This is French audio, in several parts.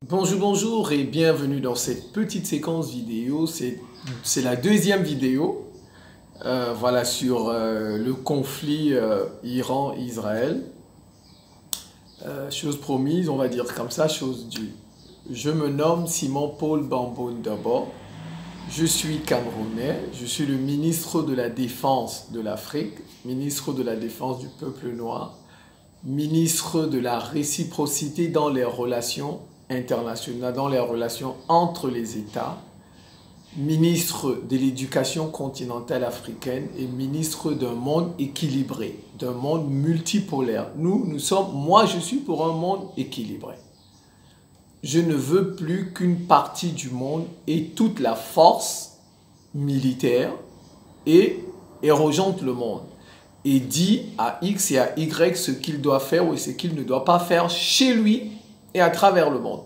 Bonjour, bonjour et bienvenue dans cette petite séquence vidéo. C'est la deuxième vidéo voilà, sur le conflit Iran-Israël. Chose promise, on va dire comme ça, chose due. Je me nomme Simon-Paul Bamboun d'abord. Je suis Camerounais, je suis le ministre de la Défense de l'Afrique, ministre de la Défense du peuple noir, ministre de la réciprocité dans les relations internationales, dans les relations entre les États, ministre de l'éducation continentale africaine et ministre d'un monde équilibré, d'un monde multipolaire. Moi je suis pour un monde équilibré. Je ne veux plus qu'une partie du monde ait toute la force militaire et rejointe le monde et dit à X et à Y ce qu'il doit faire ou ce qu'il ne doit pas faire chez lui et à travers le monde.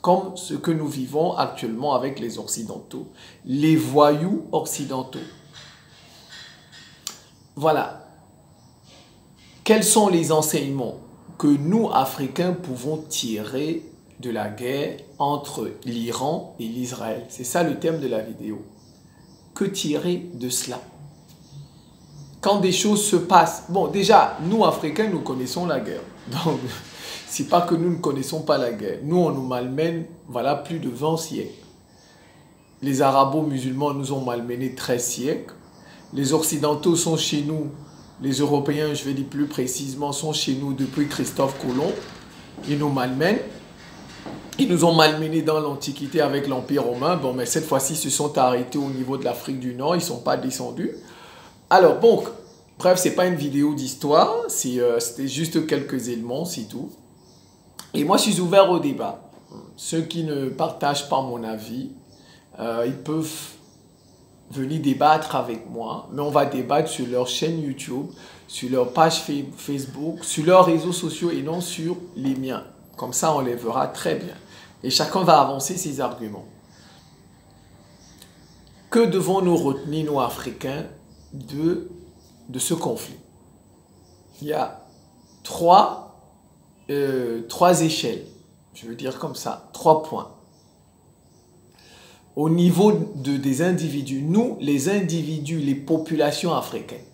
Comme ce que nous vivons actuellement avec les Occidentaux, les voyous occidentaux. Voilà. Quels sont les enseignements que nous, Africains, pouvons tirer de la guerre entre l'Iran et l'Israël? C'est ça le thème de la vidéo. Que tirer de cela? Quand des choses se passent, bon déjà, nous Africains, nous connaissons la guerre. Donc, c'est pas que nous ne connaissons pas la guerre. Nous, on nous malmène, voilà, plus de 20 siècles. Les arabo-musulmans nous ont malmenés 13 siècles. Les Occidentaux sont chez nous, les Européens, je vais dire plus précisément, sont chez nous depuis Christophe Colomb. Ils nous malmènent. Ils nous ont malmenés dans l'Antiquité avec l'Empire romain. Bon, mais cette fois-ci, ils se sont arrêtés au niveau de l'Afrique du Nord. Ils ne sont pas descendus. Alors, bon, bref, ce n'est pas une vidéo d'histoire. C'était juste quelques éléments, c'est tout. Et moi, je suis ouvert au débat. Ceux qui ne partagent pas mon avis, ils peuvent venir débattre avec moi. Mais on va débattre sur leur chaîne YouTube, sur leur page Facebook, sur leurs réseaux sociaux et non sur les miens. Comme ça, on les verra très bien. Et chacun va avancer ses arguments. Que devons-nous retenir, nous, Africains, de ce conflit? Il y a trois échelles, je veux dire comme ça, 3 points. Au niveau des individus, nous, les individus, les populations africaines,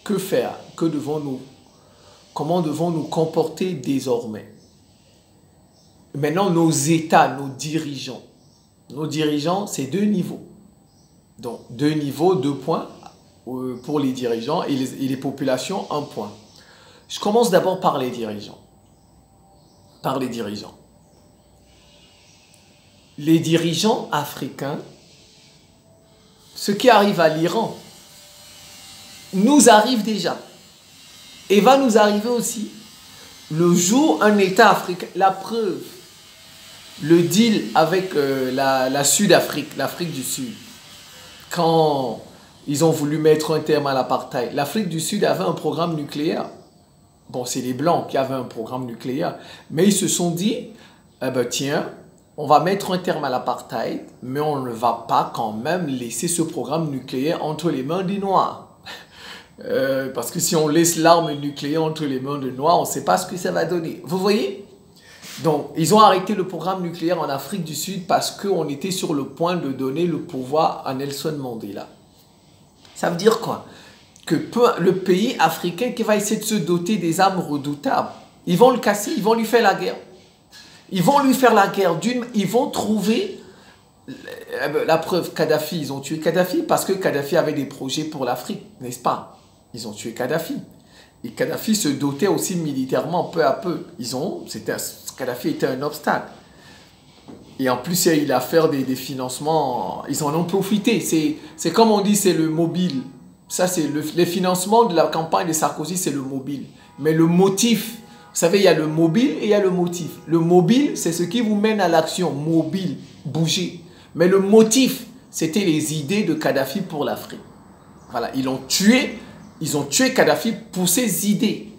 que faire? Que devons-nous? Comment devons-nous comporter désormais? Maintenant, nos États, nos dirigeants. Nos dirigeants, c'est 2 niveaux. Donc, 2 niveaux, 2 points pour les dirigeants et les populations, 1 point. Je commence d'abord par les dirigeants. Par les dirigeants. Les dirigeants africains, ce qui arrive à l'Iran, nous arrive déjà. Et va nous arriver aussi. Le jour un État africain, la preuve, le deal avec la Sud-Afrique, l'Afrique du Sud, quand ils ont voulu mettre un terme à l'apartheid, l'Afrique du Sud avait un programme nucléaire. Bon, c'est les Blancs qui avaient un programme nucléaire. Mais ils se sont dit, eh ben, tiens, on va mettre un terme à l'apartheid, mais on ne va pas quand même laisser ce programme nucléaire entre les mains des Noirs. Parce que si on laisse l'arme nucléaire entre les mains des Noirs, on ne sait pas ce que ça va donner. Vous voyez? Donc, ils ont arrêté le programme nucléaire en Afrique du Sud parce qu'on était sur le point de donner le pouvoir à Nelson Mandela. Ça veut dire quoi? Que le pays africain qui va essayer de se doter des armes redoutables, ils vont le casser, ils vont lui faire la guerre. Ils vont lui faire la guerre ils vont trouver la preuve. Kadhafi, ils ont tué Kadhafi parce que Kadhafi avait des projets pour l'Afrique, n'est-ce pas? Ils ont tué Kadhafi. Et Kadhafi se dotait aussi militairement peu à peu. Kadhafi était un obstacle. Et en plus, il a fait des financements, ils en ont profité. C'est comme on dit, c'est le mobile. Ça, c'est les financements de la campagne de Sarkozy, c'est le mobile. Mais le motif, vous savez, il y a le mobile et il y a le motif. Le mobile, c'est ce qui vous mène à l'action. Mobile, bouger. Mais le motif, c'était les idées de Kadhafi pour l'Afrique. Voilà, ils ont tué Kadhafi pour ses idées.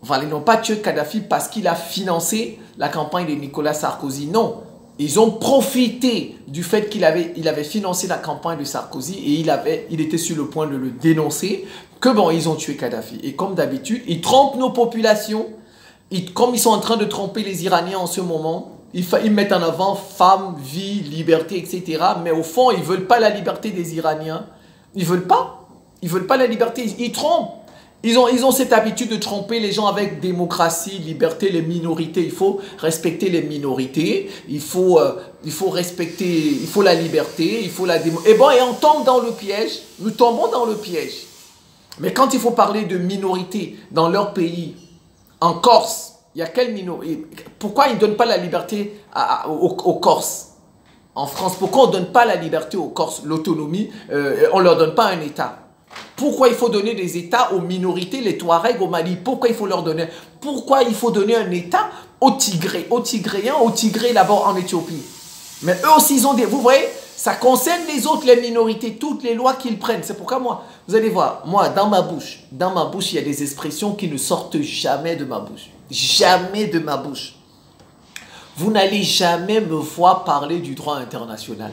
Voilà, ils n'ont pas tué Kadhafi parce qu'il a financé la campagne de Nicolas Sarkozy. Non, ils ont profité du fait qu'il avait financé la campagne de Sarkozy et il était sur le point de le dénoncer, que bon, ils ont tué Kadhafi. Et comme d'habitude, ils trompent nos populations Comme ils sont en train de tromper les Iraniens en ce moment, ils mettent en avant femmes, vie, liberté, etc. Mais au fond, ils ne veulent pas la liberté des Iraniens. Ils ne veulent pas. Ils ne veulent pas la liberté. Ils trompent. Ils ont cette habitude de tromper les gens avec démocratie, liberté, les minorités. Il faut respecter les minorités. Il faut respecter, il faut la liberté, il faut la démocratie. Et on tombe dans le piège. Nous tombons dans le piège. Mais quand il faut parler de minorités dans leur pays, en Corse, il y a quelle minorité? Pourquoi ils ne donnent pas la liberté aux Corses? En France, pourquoi on ne donne pas la liberté aux Corses, l'autonomie, on ne leur donne pas un État? Pourquoi il faut donner des États aux minorités, les Touaregs au Mali? Pourquoi il faut leur donner? Pourquoi il faut donner un État aux Tigrés, aux Tigréens, aux Tigrés là-bas en Éthiopie? Mais eux aussi, ils ont des... Vous voyez, ça concerne les autres, les minorités, toutes les lois qu'ils prennent. C'est pourquoi moi, vous allez voir, moi, dans ma bouche, il y a des expressions qui ne sortent jamais de ma bouche. Jamais de ma bouche. Vous n'allez jamais me voir parler du droit international.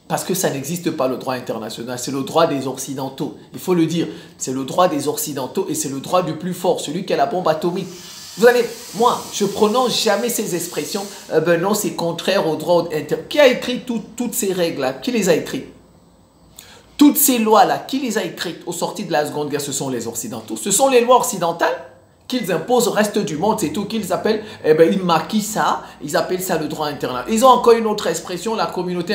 Parce que ça n'existe pas le droit international, c'est le droit des Occidentaux. Il faut le dire, c'est le droit des Occidentaux et c'est le droit du plus fort, celui qui a la bombe atomique. Vous allez, moi, je prononce jamais ces expressions. Ben non, c'est contraire au droit international. Qui a écrit toutes ces règles-là? Qui les a écrites? Toutes ces lois-là, qui les a écrites au sorti de la Seconde Guerre? Ce sont les Occidentaux. Ce sont les lois occidentales qu'ils imposent au reste du monde, c'est tout qu'ils appellent, ils maquillent ça, ils appellent ça le droit international. Ils ont encore une autre expression, la communauté,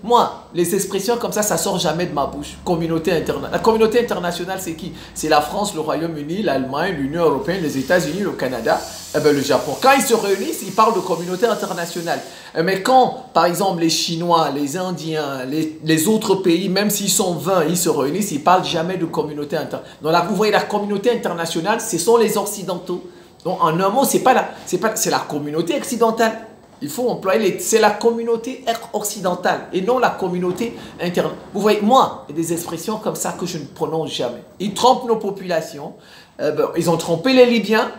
moi, les expressions comme ça sort jamais de ma bouche, communauté internationale. La communauté internationale, c'est qui? C'est la France, le Royaume-Uni, l'Allemagne, l'Union européenne, les États-Unis, le Canada, le Japon. Quand ils se réunissent, ils parlent de communauté internationale. Mais quand, par exemple, les Chinois, les Indiens, les autres pays, même s'ils sont 20, ils se réunissent, ils ne parlent jamais de communauté internationale. Donc là, vous voyez, la communauté internationale, ce sont les Occidentaux. Donc en un mot, c'est la communauté occidentale. Il faut employer c'est la communauté occidentale et non la communauté interne. Vous voyez, moi, il y a des expressions comme ça que je ne prononce jamais. Ils trompent nos populations. Ils ont trompé les Libyens.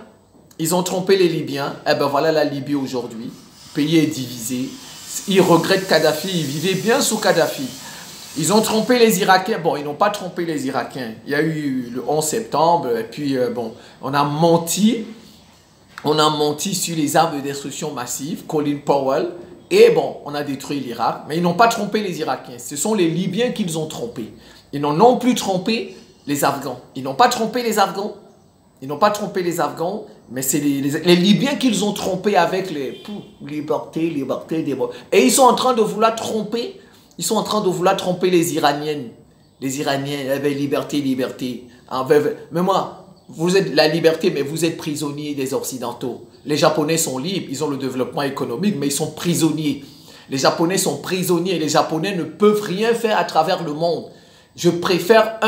Ils ont trompé les Libyens. Voilà la Libye aujourd'hui. Le pays est divisé. Ils regrettent Kadhafi. Ils vivaient bien sous Kadhafi. Ils ont trompé les Irakiens. Bon, ils n'ont pas trompé les Irakiens. Il y a eu le 11 septembre. Et puis, on a menti. On a menti sur les armes de destruction massive, Colin Powell. Et on a détruit l'Irak. Mais ils n'ont pas trompé les Irakiens. Ce sont les Libyens qu'ils ont trompés. Ils n'ont non plus trompé les Afghans. Ils n'ont pas trompé les Afghans. Ils n'ont pas trompé les Afghans. Mais c'est les Libyens qu'ils ont trompés avec les liberté. Et ils sont en train de vouloir tromper. Ils sont en train de vouloir tromper les Iraniennes. Les Iraniens, liberté. Mais moi, vous êtes la liberté, mais vous êtes prisonniers des Occidentaux. Les Japonais sont libres, ils ont le développement économique, mais ils sont prisonniers. Les Japonais sont prisonniers, les Japonais ne peuvent rien faire à travers le monde. Je préfère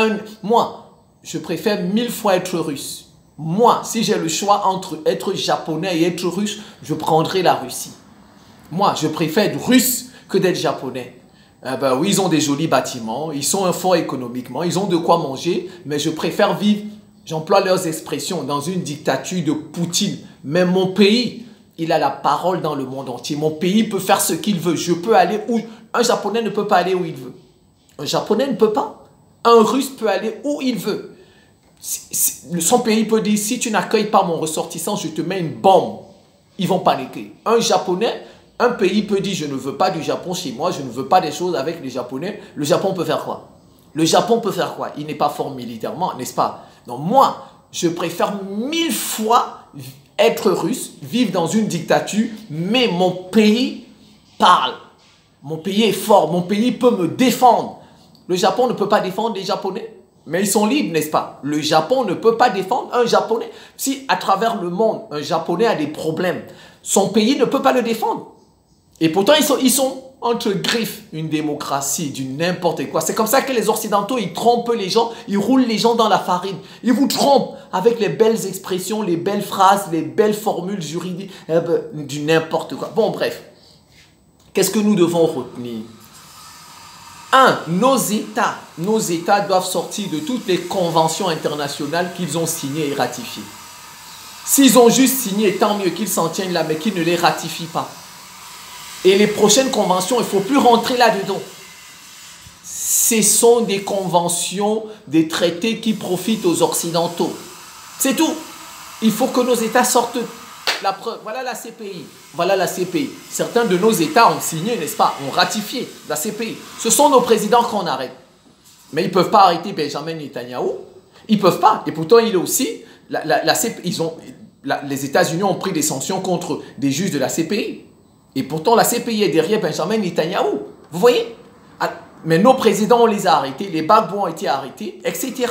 1000 fois être russe. Moi, si j'ai le choix entre être japonais et être russe, je prendrai la Russie. Moi, je préfère être russe que d'être japonais. Oui, ils ont des jolis bâtiments, ils sont forts économiquement, ils ont de quoi manger, mais je préfère vivre, j'emploie leurs expressions, dans une dictature de Poutine. Mais mon pays, il a la parole dans le monde entier. Mon pays peut faire ce qu'il veut. Je peux aller où... Un Japonais ne peut pas aller où il veut. Un Japonais ne peut pas. Un Russe peut aller où il veut. Son pays peut dire, si tu n'accueilles pas mon ressortissant, je te mets une bombe. Ils vont paniquer. Un Japonais, un pays peut dire, je ne veux pas du Japon chez moi, je ne veux pas des choses avec les Japonais. Le Japon peut faire quoi? Le Japon peut faire quoi? Il n'est pas fort militairement, n'est-ce pas? Donc moi, je préfère 1000 fois être russe, vivre dans une dictature, mais mon pays parle. Mon pays est fort, mon pays peut me défendre. Le Japon ne peut pas défendre les Japonais, mais ils sont libres, n'est-ce pas? Le Japon ne peut pas défendre un Japonais. Si à travers le monde, un Japonais a des problèmes, son pays ne peut pas le défendre. Et pourtant, ils sont entre griffes, une démocratie, du n'importe quoi. C'est comme ça que les Occidentaux, ils trompent les gens, ils roulent les gens dans la farine. Ils vous trompent avec les belles expressions, les belles phrases, les belles formules juridiques, du n'importe quoi. Bon, bref. Qu'est-ce que nous devons retenir? Nos États doivent sortir de toutes les conventions internationales qu'ils ont signées et ratifiées. S'ils ont juste signé, tant mieux qu'ils s'en tiennent là, mais qu'ils ne les ratifient pas. Et les prochaines conventions, il ne faut plus rentrer là-dedans. Ce sont des conventions, des traités qui profitent aux Occidentaux. C'est tout. Il faut que nos États sortent la preuve, voilà la CPI. Voilà la CPI. Certains de nos États ont signé, n'est-ce pas, ont ratifié la CPI. Ce sont nos présidents qu'on arrête. Mais ils ne peuvent pas arrêter Benjamin Netanyahou. Ils ne peuvent pas. Et pourtant, il est aussi... les États-Unis ont pris des sanctions contre des juges de la CPI. Et pourtant, la CPI est derrière Benjamin Netanyahou. Vous voyez? Mais nos présidents, on les a arrêtés. Les Gbagbo ont été arrêtés, etc.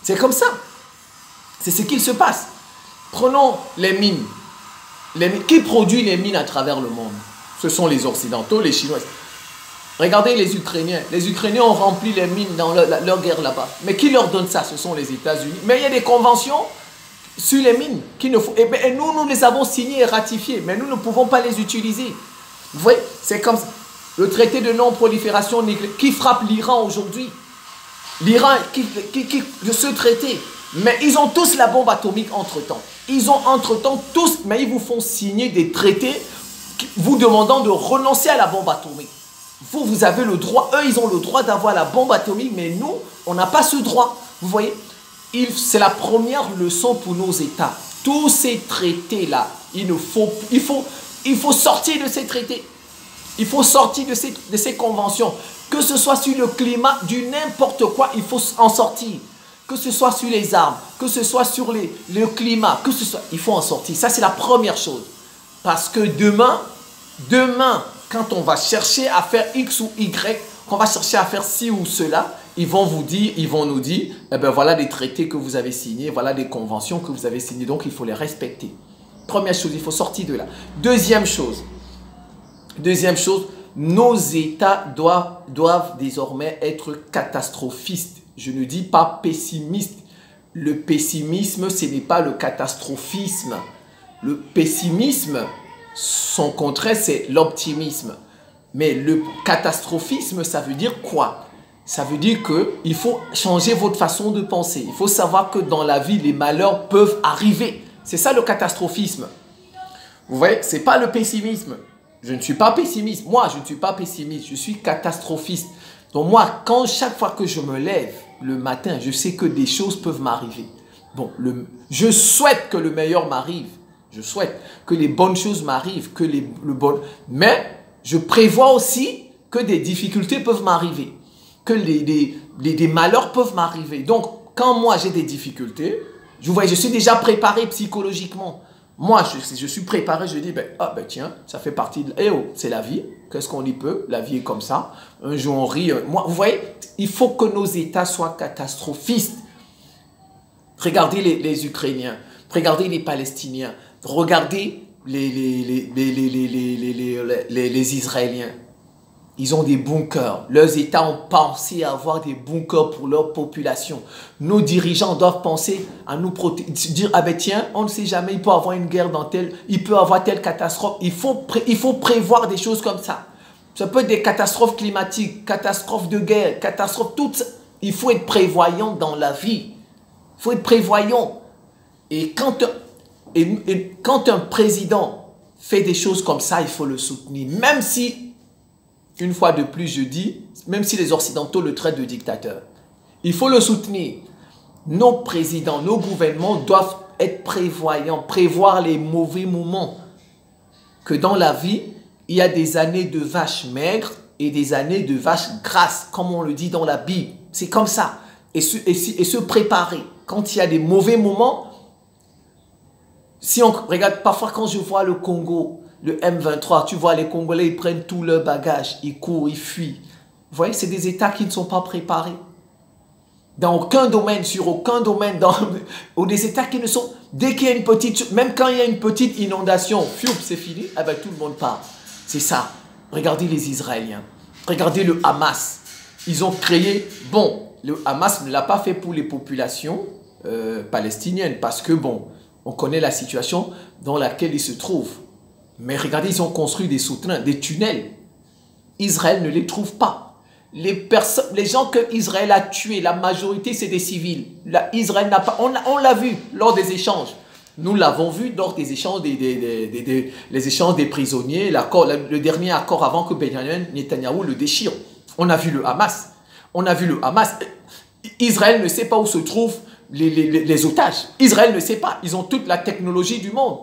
C'est comme ça. C'est ce qu'il se passe. Prenons les mines. Qui produit les mines à travers le monde? Ce sont les Occidentaux, les Chinois. Regardez les Ukrainiens. Les Ukrainiens ont rempli les mines dans leur guerre là-bas. Mais qui leur donne ça? Ce sont les États-Unis. Mais il y a des conventions sur les mines. Et nous les avons signées et ratifiées. Mais nous ne pouvons pas les utiliser. Vous voyez? C'est comme le traité de non-prolifération nucléaire qui frappe l'Iran aujourd'hui. L'Iran, de ce traité. Mais ils ont tous la bombe atomique entre-temps. Ils ont entre-temps tous, mais ils vous font signer des traités vous demandant de renoncer à la bombe atomique. Vous avez le droit, eux, ils ont le droit d'avoir la bombe atomique, mais nous, on n'a pas ce droit. Vous voyez, c'est la première leçon pour nos États. Tous ces traités-là, il faut sortir de ces traités. Il faut sortir de ces conventions. Que ce soit sur le climat, du n'importe quoi, il faut en sortir. Que ce soit sur les armes, que ce soit sur le climat, que ce soit, il faut en sortir. Ça, c'est la première chose. Parce que demain, quand on va chercher à faire X ou Y, qu'on va chercher à faire ci ou cela, ils vont nous dire, eh ben voilà des traités que vous avez signés, voilà des conventions que vous avez signées, donc il faut les respecter. Première chose, il faut sortir de là. Deuxième chose, nos États doivent désormais être catastrophistes. Je ne dis pas pessimiste. Le pessimisme, ce n'est pas le catastrophisme. Le pessimisme, son contraire, c'est l'optimisme. Mais le catastrophisme, ça veut dire quoi? Ça veut dire qu'il faut changer votre façon de penser. Il faut savoir que dans la vie, les malheurs peuvent arriver. C'est ça le catastrophisme. Vous voyez, ce n'est pas le pessimisme. Je ne suis pas pessimiste. Moi, je ne suis pas pessimiste. Je suis catastrophiste. Donc moi, chaque fois que je me lève le matin, je sais que des choses peuvent m'arriver. Bon, je souhaite que le meilleur m'arrive. Je souhaite que les bonnes choses m'arrivent, mais je prévois aussi que des difficultés peuvent m'arriver, que des malheurs peuvent m'arriver. Donc, quand moi j'ai des difficultés, je suis déjà préparé psychologiquement. Moi, je suis préparé, je dis, tiens, ça fait partie de... c'est la vie, qu'est-ce qu'on y peut? La vie est comme ça. Un jour, on rit. Vous voyez, il faut que nos États soient catastrophistes. Regardez les Ukrainiens, regardez les Palestiniens, regardez les Israéliens. Ils ont des bunkers. Leurs États ont pensé à avoir des bunkers pour leur population. Nos dirigeants doivent penser à nous protéger. Dire, tiens, on ne sait jamais, il peut y avoir une guerre il peut y avoir telle catastrophe. Il faut prévoir des choses comme ça. Ça peut être des catastrophes climatiques, catastrophes de guerre, catastrophes toutes. Il faut être prévoyant dans la vie. Il faut être prévoyant. Et quand un président fait des choses comme ça, il faut le soutenir. Même si... Une fois de plus, je dis, même si les Occidentaux le traitent de dictateur, il faut le soutenir. Nos présidents, nos gouvernements doivent être prévoyants, prévoir les mauvais moments. Que dans la vie, il y a des années de vaches maigres et des années de vaches grasses, comme on le dit dans la Bible. C'est comme ça. Et se préparer. Quand il y a des mauvais moments, si on regarde, parfois quand je vois le Congo, le M23, tu vois, les Congolais, ils prennent tout leur bagage, ils courent, ils fuient. Vous voyez, c'est des États qui ne sont pas préparés. Dans aucun domaine, sur aucun domaine, ou des États qui ne sont... Dès qu'il y a une petite... Même quand il y a une petite inondation, c'est fini, tout le monde part. C'est ça. Regardez les Israéliens. Regardez le Hamas. Ils ont créé... Bon, le Hamas ne l'a pas fait pour les populations palestiniennes, parce que, on connaît la situation dans laquelle ils se trouvent. Mais regardez, ils ont construit des souterrains, des tunnels. Israël ne les trouve pas. Les gens que Israël a tués, la majorité, c'est des civils. Israël n'a pas... On l'a vu lors des échanges. Nous l'avons vu lors des échanges, les échanges des prisonniers, le dernier accord avant que Benjamin Netanyahou le déchire. On a vu le Hamas. Israël ne sait pas où se trouvent les otages. Israël ne sait pas. Ils ont toute la technologie du monde.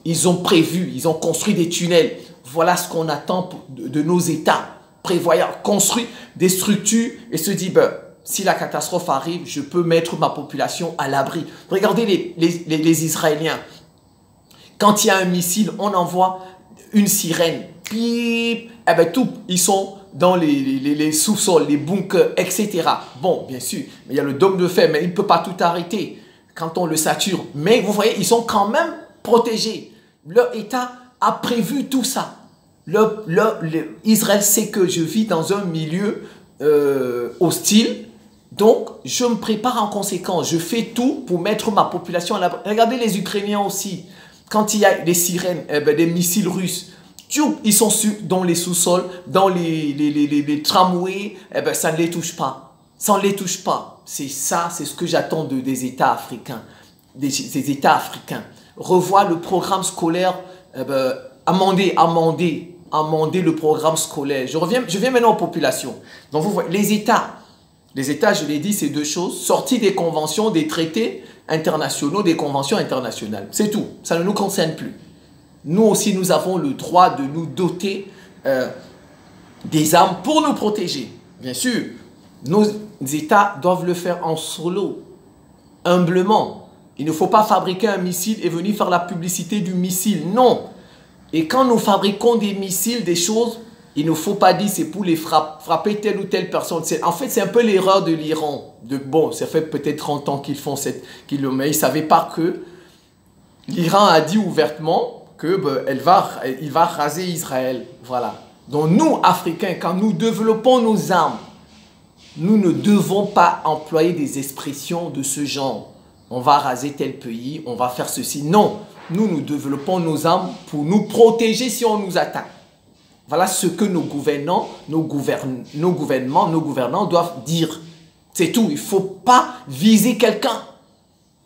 Ils ont prévu, ils ont construit des tunnels. Voilà ce qu'on attend de nos États. Prévoyant, construire des structures et se dit, ben, si la catastrophe arrive, je peux mettre ma population à l'abri. Regardez les Israéliens. Quand il y a un missile, on envoie une sirène. Pip, eh ben, tout, ils sont dans les sous-sols, les bunkers, etc. Bon, bien sûr, mais il y a le dôme de fer, mais il ne peut pas tout arrêter quand on le sature. Mais vous voyez, ils sont quand même protégés. Leur État a prévu tout ça. Israël sait que je vis dans un milieu hostile, donc je me prépare en conséquence. Je fais tout pour mettre ma population à l'abri. Regardez les Ukrainiens aussi. Quand il y a des sirènes, des missiles russes, ils sont dans les sous-sols, dans les tramways, ça ne les touche pas. Ça ne les touche pas. C'est ça, c'est ce que j'attends des États africains. Des États africains. Revoir le programme scolaire, amender le programme scolaire. Je viens maintenant aux populations. Donc vous voyez, les États, je l'ai dit, c'est deux choses. Sortie des conventions, des traités internationaux, des conventions internationales. C'est tout. Ça ne nous concerne plus. Nous aussi, nous avons le droit de nous doter des armes pour nous protéger. Bien sûr, nos États doivent le faire en solo, humblement. Il ne faut pas fabriquer un missile et venir faire la publicité du missile. Non. Et quand nous fabriquons des missiles, des choses, il ne faut pas dire c'est pour les frapper telle ou telle personne. En fait, c'est un peu l'erreur de l'Iran. Bon, ça fait peut-être 30 ans qu'ils font mais ils ne savaient pas que l'Iran a dit ouvertement que il va raser Israël. Voilà. Donc nous, Africains, quand nous développons nos armes, nous ne devons pas employer des expressions de ce genre. On va raser tel pays, on va faire ceci. Non, nous développons nos armes pour nous protéger si on nous attaque. Voilà ce que nos gouvernants doivent dire. C'est tout, il ne faut pas viser quelqu'un.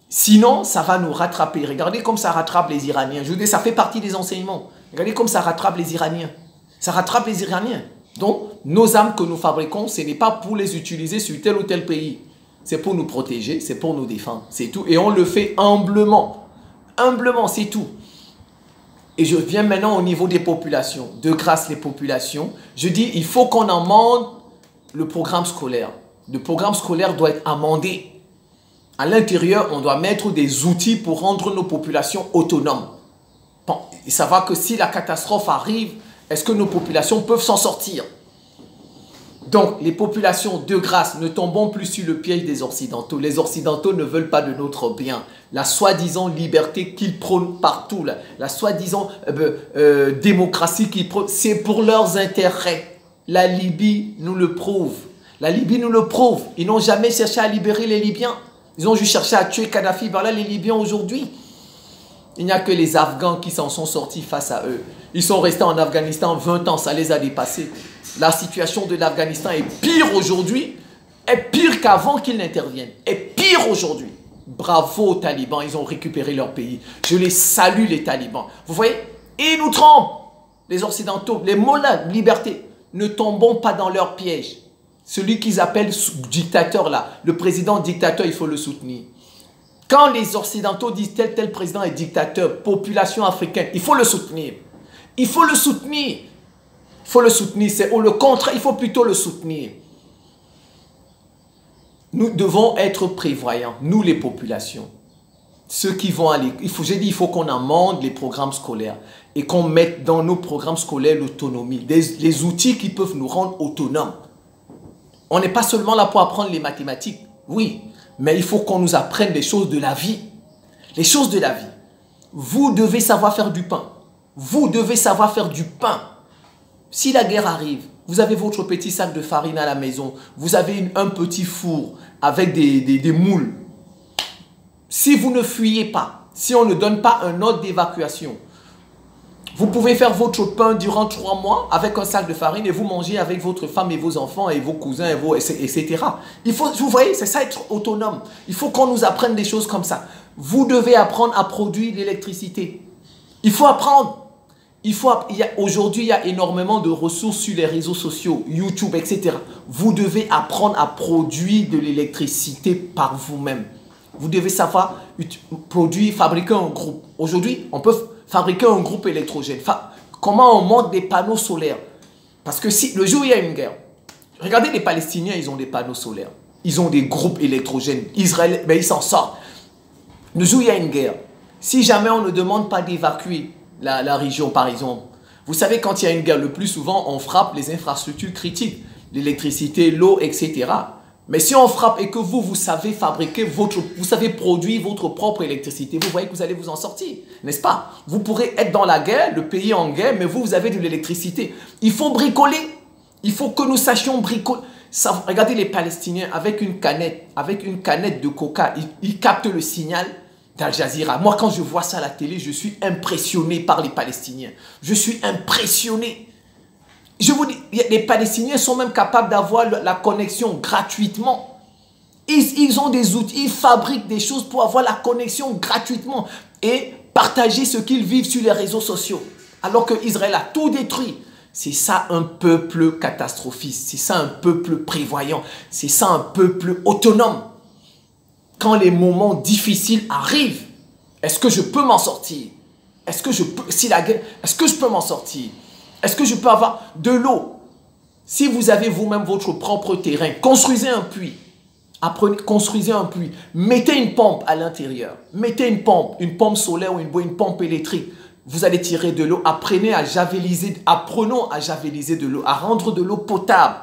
Sinon, ça va nous rattraper. Regardez comme ça rattrape les Iraniens. Je vous dis, ça fait partie des enseignements. Regardez comme ça rattrape les Iraniens. Ça rattrape les Iraniens. Donc, nos armes que nous fabriquons, ce n'est pas pour les utiliser sur tel ou tel pays. C'est pour nous protéger, c'est pour nous défendre. C'est tout. Et on le fait humblement. Humblement, c'est tout. Et je viens maintenant au niveau des populations. De grâce, les populations. Je dis, il faut qu'on amende le programme scolaire. Le programme scolaire doit être amendé. À l'intérieur, on doit mettre des outils pour rendre nos populations autonomes. Bon, et savoir que si la catastrophe arrive, est-ce que nos populations peuvent s'en sortir? Donc, les populations, de grâce, ne tombons plus sur le piège des Occidentaux. Les Occidentaux ne veulent pas de notre bien. La soi-disant liberté qu'ils prônent partout, la soi-disant démocratie qu'ils prônent, c'est pour leurs intérêts. La Libye nous le prouve. La Libye nous le prouve. Ils n'ont jamais cherché à libérer les Libyens. Ils ont juste cherché à tuer Kadhafi. Voilà les Libyens aujourd'hui. Il n'y a que les Afghans qui s'en sont sortis face à eux. Ils sont restés en Afghanistan 20 ans, ça les a dépassés. La situation de l'Afghanistan est pire aujourd'hui, est pire qu'avant qu'ils n'interviennent, est pire aujourd'hui. Bravo aux talibans, ils ont récupéré leur pays. Je les salue les talibans. Vous voyez, ils nous trompent, les Occidentaux, les mollahs, liberté. Ne tombons pas dans leur piège. Celui qu'ils appellent dictateur là, le président dictateur, il faut le soutenir. Quand les Occidentaux disent tel président est dictateur, population africaine, il faut le soutenir. Il faut le soutenir. Il faut le soutenir. C'est le contraire, il faut plutôt le soutenir. Nous devons être prévoyants, nous les populations. Ceux qui vont aller, j'ai dit, il faut qu'on amende les programmes scolaires et qu'on mette dans nos programmes scolaires l'autonomie, les outils qui peuvent nous rendre autonomes. On n'est pas seulement là pour apprendre les mathématiques, oui, mais il faut qu'on nous apprenne les choses de la vie. Les choses de la vie. Vous devez savoir faire du pain. Vous devez savoir faire du pain. Si la guerre arrive, vous avez votre petit sac de farine à la maison, vous avez un petit four avec des moules. Si vous ne fuyez pas, si on ne donne pas un ordre d'évacuation, vous pouvez faire votre pain durant 3 mois avec un sac de farine et vous mangez avec votre femme et vos enfants et vos cousins, etc. Vous voyez, c'est ça être autonome. Il faut qu'on nous apprenne des choses comme ça. Vous devez apprendre à produire l'électricité. Il faut apprendre. Aujourd'hui, il y a énormément de ressources sur les réseaux sociaux, YouTube, etc. Vous devez apprendre à produire de l'électricité par vous-même. Vous devez savoir produire, fabriquer un groupe. Aujourd'hui, on peut fabriquer un groupe électrogène. Comment on monte des panneaux solaires? Parce que si le jour où il y a une guerre, regardez les Palestiniens, ils ont des panneaux solaires. Ils ont des groupes électrogènes. Israël, ben, ils s'en sortent. Le jour où il y a une guerre, si jamais on ne demande pas d'évacuer la région, par exemple, vous savez, quand il y a une guerre, le plus souvent, on frappe les infrastructures critiques, l'électricité, l'eau, etc. Mais si on frappe et que vous savez fabriquer vous savez produire votre propre électricité, vous voyez que vous allez vous en sortir, n'est-ce pas? Vous pourrez être dans la guerre, le pays en guerre, mais vous avez de l'électricité. Il faut bricoler. Il faut que nous sachions bricoler. Regardez les Palestiniens avec une canette de coca, ils captent le signal d'Al Jazeera. Moi, quand je vois ça à la télé, je suis impressionné par les Palestiniens. Je suis impressionné. Je vous dis, les Palestiniens sont même capables d'avoir la connexion gratuitement. Ils ont des outils, ils fabriquent des choses pour avoir la connexion gratuitement et partager ce qu'ils vivent sur les réseaux sociaux. Alors qu'Israël a tout détruit. C'est ça un peuple catastrophiste, c'est ça un peuple prévoyant, c'est ça un peuple autonome. Quand les moments difficiles arrivent, est-ce que je peux m'en sortir? Est-ce que je peux, si la guerre, est-ce que je peux m'en sortir? Est-ce que je peux avoir de l'eau? Si vous avez vous-même votre propre terrain, construisez un puits. Construisez un puits. Mettez une pompe à l'intérieur. Mettez une pompe solaire ou une pompe électrique. Vous allez tirer de l'eau. Apprenons à javeliser de l'eau, à rendre de l'eau potable.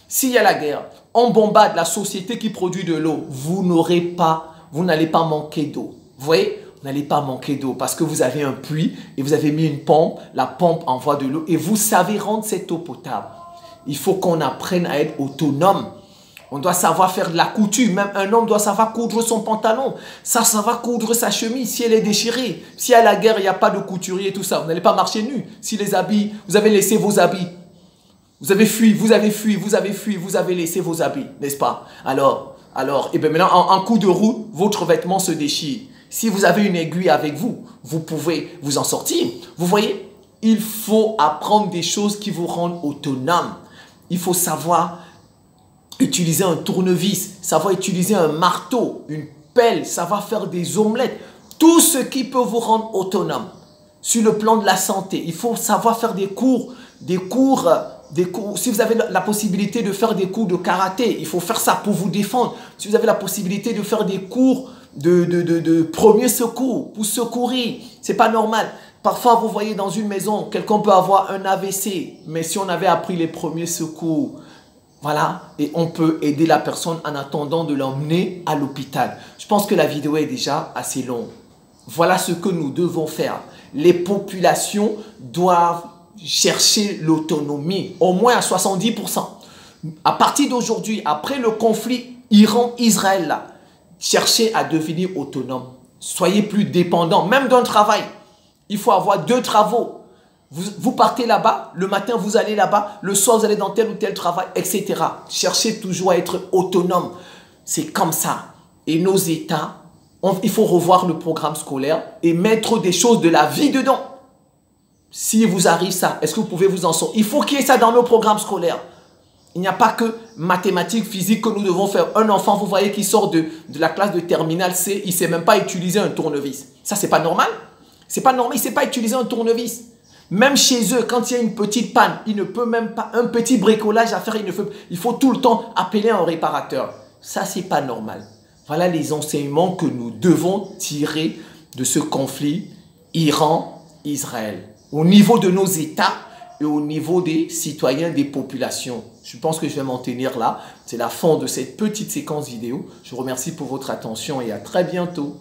S'il y a la guerre, on bombarde la société qui produit de l'eau. Vous n'allez pas manquer d'eau. Vous voyez? Vous n'allez pas manquer d'eau parce que vous avez un puits et vous avez mis une pompe. La pompe envoie de l'eau et vous savez rendre cette eau potable. Il faut qu'on apprenne à être autonome. On doit savoir faire de la couture. Même un homme doit savoir coudre son pantalon. Savoir coudre sa chemise si elle est déchirée. Si à la guerre, il n'y a pas de couturier et tout ça, vous n'allez pas marcher nu. Si les habits, vous avez laissé vos habits. Vous avez fui, vous avez laissé vos habits, n'est-ce pas? Alors, et bien maintenant, en coup de roue, votre vêtement se déchire. Si vous avez une aiguille avec vous, vous pouvez vous en sortir. Vous voyez, il faut apprendre des choses qui vous rendent autonome. Il faut savoir utiliser un tournevis, savoir utiliser un marteau, une pelle, savoir faire des omelettes. Tout ce qui peut vous rendre autonome. Sur le plan de la santé, il faut savoir faire des cours. Si vous avez la possibilité de faire des cours de karaté, il faut faire ça pour vous défendre. Si vous avez la possibilité de faire des cours de premier secours, pour secourir, c'est pas normal. Parfois, vous voyez dans une maison, quelqu'un peut avoir un AVC, mais si on avait appris les premiers secours, voilà, et on peut aider la personne en attendant de l'emmener à l'hôpital. Je pense que la vidéo est déjà assez longue. Voilà ce que nous devons faire. Les populations doivent chercher l'autonomie, au moins à 70%. À partir d'aujourd'hui, après le conflit Iran-Israël, là, cherchez à devenir autonome. Soyez plus dépendants, même d'un travail. Il faut avoir 2 travaux. Vous partez là-bas, le matin vous allez là-bas, le soir vous allez dans tel ou tel travail, etc. Cherchez toujours à être autonome. C'est comme ça. Et nos États, il faut revoir le programme scolaire et mettre des choses de la vie dedans. Si vous arrive ça, est-ce que vous pouvez vous en sortir? Il faut qu'il y ait ça dans nos programmes scolaires. Il n'y a pas que mathématiques, physique que nous devons faire. Un enfant, vous voyez, qui sort de la classe de terminale C, il ne sait même pas utiliser un tournevis. Ça, c'est pas normal. C'est pas normal, il ne sait pas utiliser un tournevis. Même chez eux, quand il y a une petite panne, il ne peut même pas, un petit bricolage à faire, il faut tout le temps appeler un réparateur. Ça, c'est pas normal. Voilà les enseignements que nous devons tirer de ce conflit Iran-Israël. Au niveau de nos États et au niveau des citoyens, des populations. Je pense que je vais m'en tenir là. C'est la fin de cette petite séquence vidéo. Je vous remercie pour votre attention et à très bientôt.